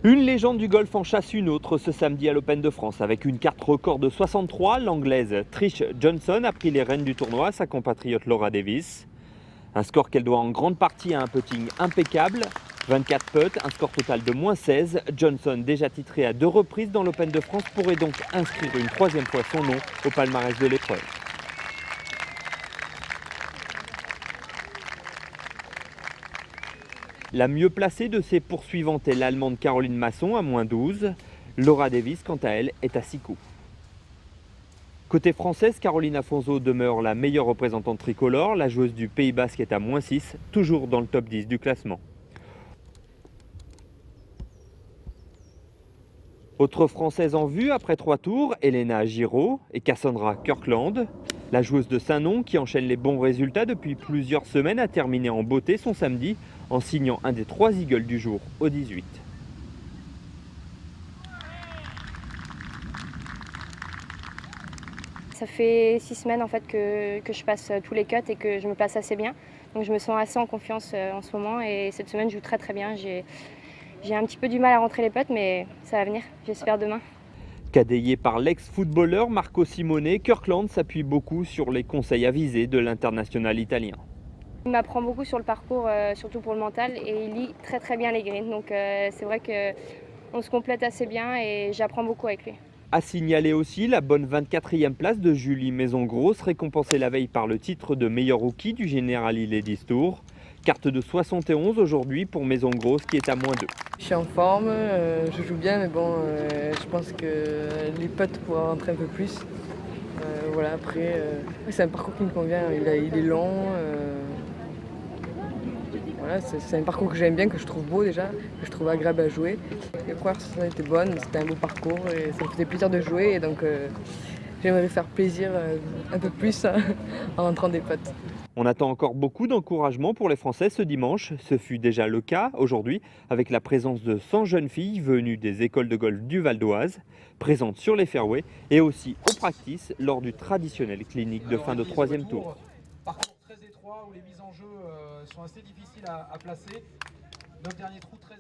Une légende du golf en chasse une autre ce samedi à l'Open de France. Avec une carte record de 63, l'Anglaise Trish Johnson a pris les rênes du tournoi à sa compatriote Laura Davis. Un score qu'elle doit en grande partie à un putting impeccable. 24 putts, un score total de -16. Johnson, déjà titré à 2 reprises dans l'Open de France, pourrait donc inscrire une 3e fois son nom au palmarès de l'épreuve. La mieux placée de ses poursuivantes est l'Allemande Caroline Masson à -12. Laura Davis, quant à elle, est à 6 coups. Côté française, Caroline Afonso demeure la meilleure représentante tricolore. La joueuse du Pays Basque est à -6, toujours dans le top 10 du classement. Autre française en vue après 3 tours, Elena Giraud et Cassandra Kirkland. La joueuse de Saint-Nom, qui enchaîne les bons résultats depuis plusieurs semaines, a terminé en beauté son samedi en signant un des 3 eagles du jour au 18. Ça fait 6 semaines en fait que je passe tous les cuts et que je me passe assez bien. Donc je me sens assez en confiance en ce moment et cette semaine je joue très bien. J'ai un petit peu du mal à rentrer les putts mais ça va venir, j'espère demain. Cadéillé par l'ex-footballeur Marco Simone, Kirkland s'appuie beaucoup sur les conseils avisés de l'international italien. Il m'apprend beaucoup sur le parcours, surtout pour le mental, et il lit très bien les greens. Donc c'est vrai qu'on se complète assez bien et j'apprends beaucoup avec lui. A signaler aussi la bonne 24e place de Julie Maison-Grosse, récompensée la veille par le titre de meilleur rookie du Generali Ladies Tour. Carte de 71 aujourd'hui pour Maison-Grosse qui est à -2. Je suis en forme, je joue bien, mais bon, je pense que les putts pourraient rentrer un peu plus. Voilà, après, c'est un parcours qui me convient, il est long. Voilà, c'est un parcours que j'aime bien, que je trouve beau déjà, que je trouve agréable à jouer. Les courses étaient bonnes, c'était un beau parcours et ça me faisait plaisir de jouer. Et donc j'aimerais faire plaisir un peu plus en rentrant des putts. On attend encore beaucoup d'encouragement pour les Français ce dimanche. Ce fut déjà le cas aujourd'hui avec la présence de 100 jeunes filles venues des écoles de golf du Val d'Oise, présentes sur les fairways et aussi au practice lors du traditionnel clinique de fin de 3e tour. Parcours très étroit où les mises en jeu sont assez difficiles à placer. Notre dernier trou très